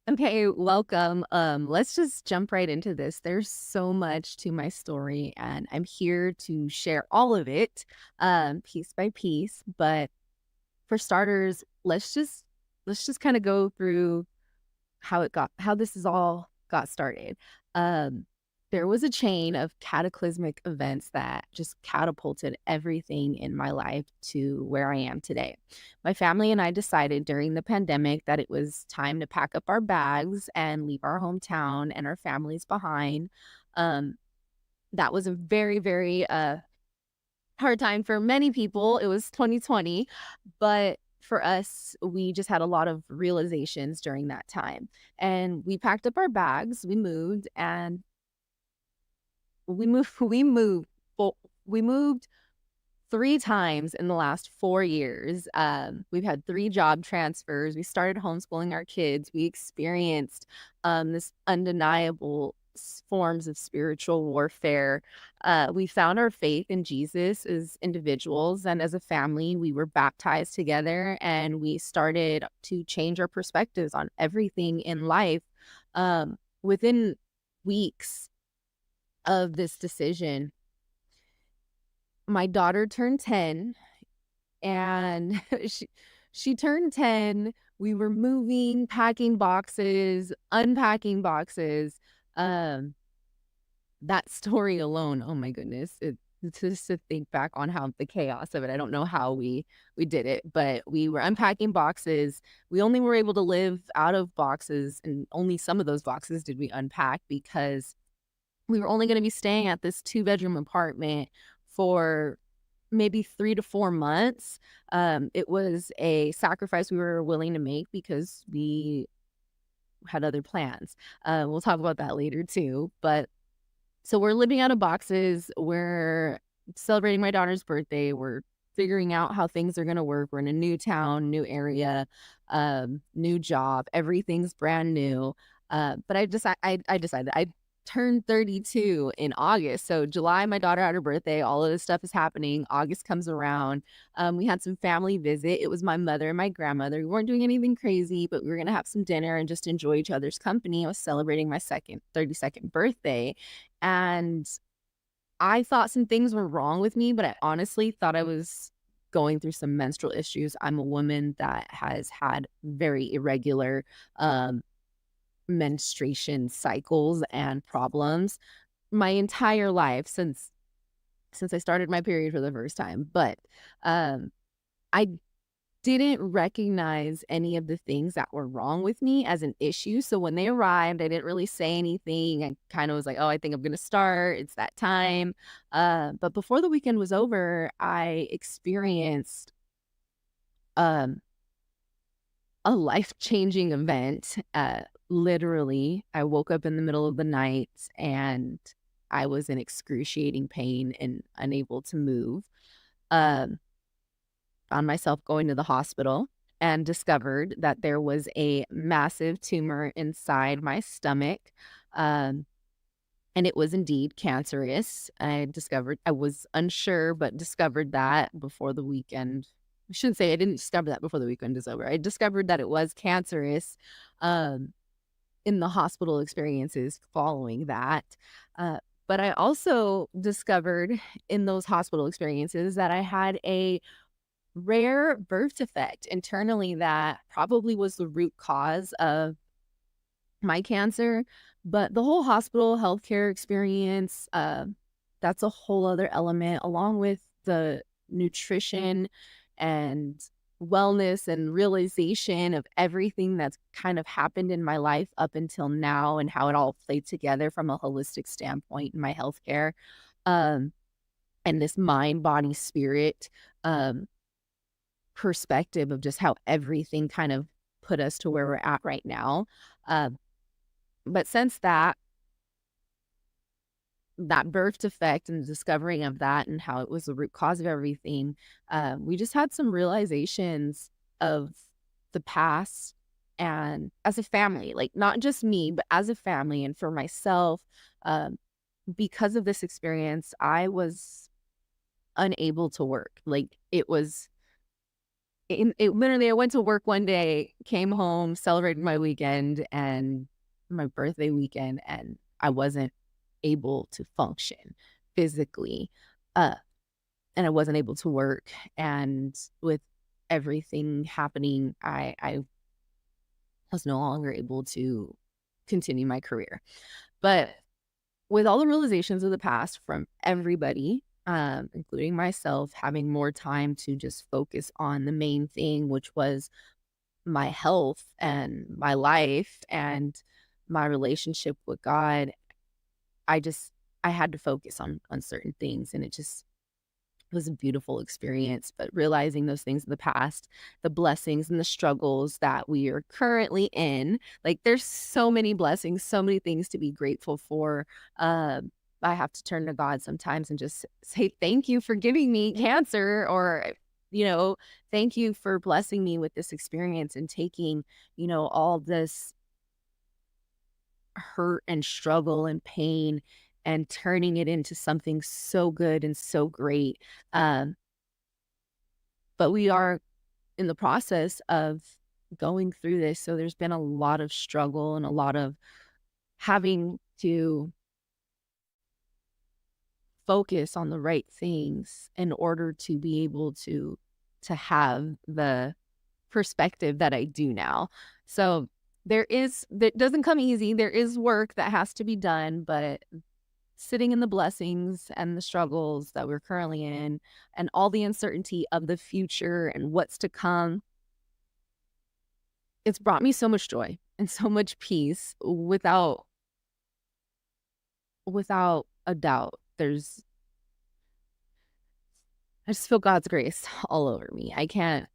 Okay, welcome. Let's just jump right into this. There's so much to my story, and I'm here to share all of it, piece by piece. But for starters, let's just kind of go through how this is all got started. Um, there was a chain of cataclysmic events that just catapulted everything in my life to where I am today. My family and I decided during the pandemic that it was time to pack up our bags and leave our hometown and our families behind. Um, that was a very, very hard time for many people. It was 2020, but for us, we just had a lot of realizations during that time. And we packed up our bags, we moved, and we moved fo- we moved 3 times in the last 4 years. We've had 3 job transfers. We started homeschooling our kids. We experienced, this undeniable forms of spiritual warfare. We found our faith in Jesus as individuals, and as a family, we were baptized together, and we started to change our perspectives on everything in life. Within weeks of this decision, my daughter turned 10 and she turned 10. We were moving, packing boxes, unpacking boxes. Um, that story alone, oh my goodness, just to think back on how the chaos of it. I don't know how we did it, but we were unpacking boxes. We only were able to live out of boxes, and only some of those boxes did we unpack because we were only going to be staying at this two-bedroom apartment for maybe 3 to 4 months. It was a sacrifice we were willing to make because we had other plans. We'll talk about that later too, but so we're living out of boxes, we're celebrating my daughter's birthday, we're figuring out how things are gonna work, we're in a new town, new area, new job, everything's brand new, but I decided I turned 32 in August, so July, my daughter had her birthday, all of this stuff is happening, August comes around, we had some family visit, it was my mother and my grandmother, we weren't doing anything crazy, but we were gonna have some dinner and just enjoy each other's company. I was celebrating my 32nd birthday, and I thought some things were wrong with me, but I honestly thought I was going through some menstrual issues. I'm a woman that has had very irregular, um, menstruation cycles and problems my entire life since I started my period for the first time, but, I didn't recognize any of the things that were wrong with me as an issue, so when they arrived, I didn't really say anything. I kinda was like, "Oh, I think I'm gonna start. It's that time." But before the weekend was over, I experienced, um, a life-changing event. Literally, I woke up in the middle of the night, and I was in excruciating pain and unable to move. Um Found myself going to the hospital and discovered that there was a massive tumor inside my stomach, um, and it was indeed cancerous. I was unsure, but discovered that before the weekend. I shouldn't say I didn't discover that before the weekend is over. I discovered that it was cancerous, um, in the hospital experiences following that. Uh, but I also discovered in those hospital experiences that I had a rare birth defect internally that probably was the root cause of my cancer, but the whole hospital healthcare experience, that's a whole other element along with the nutrition and wellness and realization of everything that's kind of happened in my life up until now and how it all played together from a holistic standpoint in my healthcare, um, and this mind, body, spirit, um, perspective of just how everything kind of put us to where we're at right now. Um, but since that birth defect and the discovering of that and how it was the root cause of everything, we just had some realizations of the past and as a family, like not just me, but as a family and for myself, um, because of this experience, I was unable to work. Like it was literally, I went to work one day, came home, celebrated my weekend and my birthday weekend, and I wasn't able to function physically, uh, and I wasn't able to work, and with everything happening, I was no longer able to continue my career. But with all the realizations of the past from everybody, including myself, having more time to just focus on the main thing, which was my health and my life and my relationship with God, I just I had to focus on certain things, and it just was a beautiful experience. But realizing those things in the past, the blessings and the struggles that we are currently in, like there's so many blessings, so many things to be grateful for. Um, I have to turn to God sometimes and just say, thank you for giving me cancer, or, thank you for blessing me with this experience and taking, all this hurt and struggle and pain and turning it into something so good and so great. Um, but we are in the process of going through this. So there's been a lot of struggle and a lot of having to focus on the right things in order to be able to have the perspective that I do now. So that doesn't come easy. There is work that has to be done, but sitting in the blessings and the struggles that we're currently in and all the uncertainty of the future and what's to come, it's brought me so much joy and so much peace without a doubt. I just feel God's grace all over me. I can't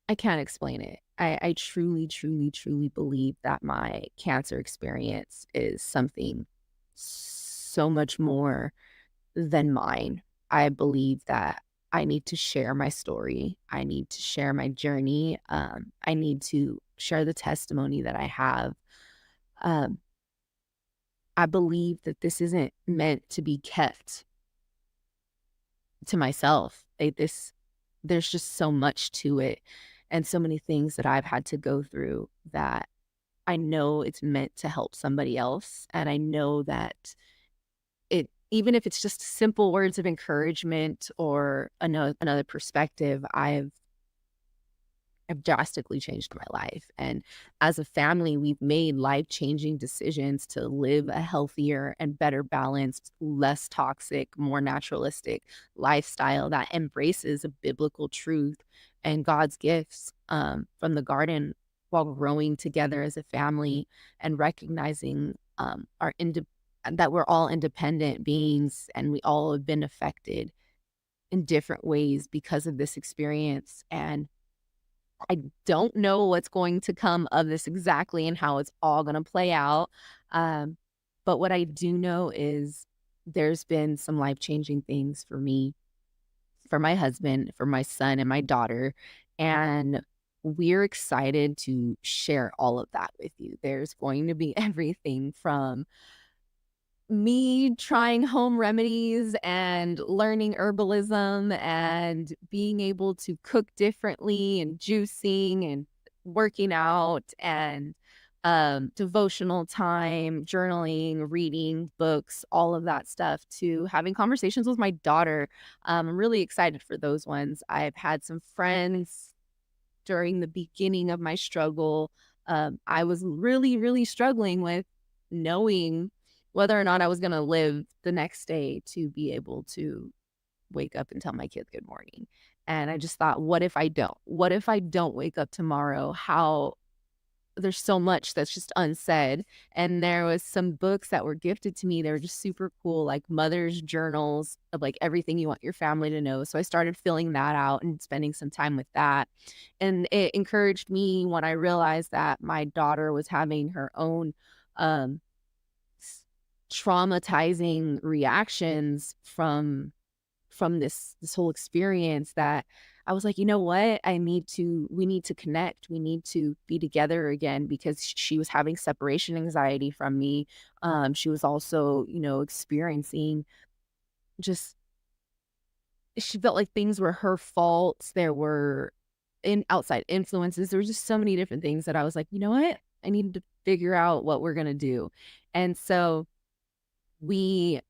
explain it. I truly, truly, truly believe that my cancer experience is something so much more than mine. I believe that I need to share my story. I need to share my journey. I need to share the testimony that I have. Um, I believe that this isn't meant to be kept to myself. There's just so much to it and so many things that I've had to go through that I know it's meant to help somebody else. And I know that even if it's just simple words of encouragement or another perspective, I've drastically changed my life. And as a family, we've made life-changing decisions to live a healthier and better balanced, less toxic, more naturalistic lifestyle that embraces a biblical truth and God's gifts from the garden, while growing together as a family and recognizing that we're all independent beings and we all have been affected in different ways because of this experience. And I don't know what's going to come of this exactly and how it's all going to play out. Um, but what I do know is there's been some life changing things for me, for my husband, for my son, and my daughter. And we're excited to share all of that with you. There's going to be everything from me trying home remedies and learning herbalism and being able to cook differently and juicing and working out and devotional time, journaling, reading books, all of that stuff, to having conversations with my daughter. I'm really excited for those ones. I've had some friends during the beginning of my struggle. I was really, really struggling with knowing whether or not I was going to live the next day to be able to wake up and tell my kids good morning. And I just thought, what if I don't? What if I don't wake up tomorrow? How there's so much that's just unsaid. And there was some books that were gifted to me. They were just super cool, like mother's journals of like everything you want your family to know. So I started filling that out and spending some time with that. And it encouraged me when I realized that my daughter was having her own um s- traumatizing reactions from this whole experience, that I was like, "You know what? We need to connect. We need to be together again," because she was having separation anxiety from me. She was also, experiencing just she felt like things were her faults. There were in outside influences. There were just so many different things that I was like, "You know what? I need to figure out what we're gonna do." And so we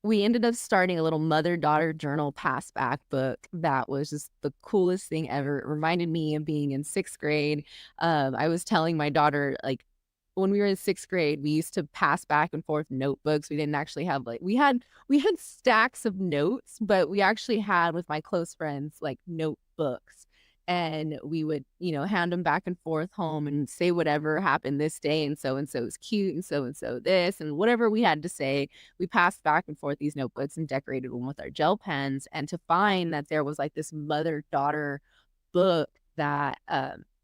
we ended up starting a little mother-daughter journal pass back book that was just the coolest thing ever. It reminded me of being in 6th grade. I was telling my daughter, like, when we were in 6th grade, we used to pass back and forth notebooks. We didn't actually have, like we had stacks of notes, but we actually had, with my close friends, like, notebooks. And we would, hand them back and forth home and say whatever happened this day, and so is cute, and so this, and whatever we had to say. We passed back and forth these notebooks and decorated them with our gel pens, and to find that there was, like, this mother-daughter book that,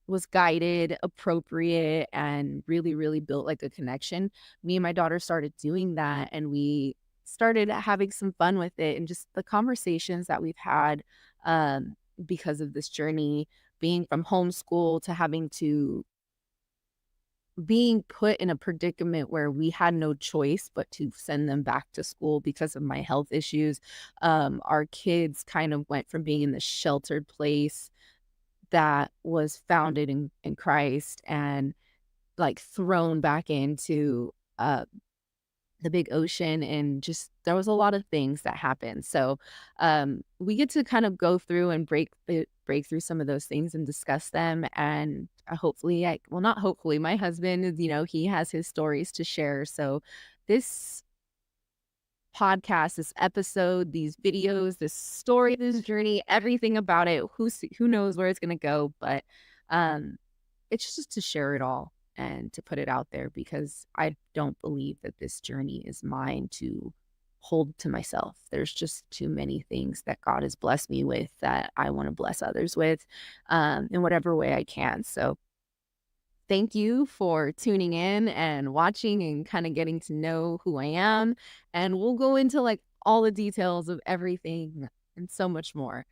was guided, appropriate, and really, really built, like, a connection. Me and my daughter started doing that, and we started having some fun with it, and just the conversations that we've had, because of this journey, being from homeschool to having to being put in a predicament where we had no choice but to send them back to school because of my health issues. Our kids kind of went from being in this sheltered place that was founded in Christ, and, like, thrown back into the big ocean, and just there was a lot of things that happened. So, we get to kind of go through and break through some of those things and discuss them, and, hopefully I well, not hopefully, my husband is, he has his stories to share. So this podcast, this episode, these videos, this story, this journey, everything about it, who knows where it's gonna go, but, um it's just to share it all and to put it out there, because I don't believe that this journey is mine to hold to myself. There's just too many things that God has blessed me with that I want to bless others with, in whatever way I can. So thank you for tuning in and watching and kind of getting to know who I am. And we'll go into, like, all the details of everything and so much more.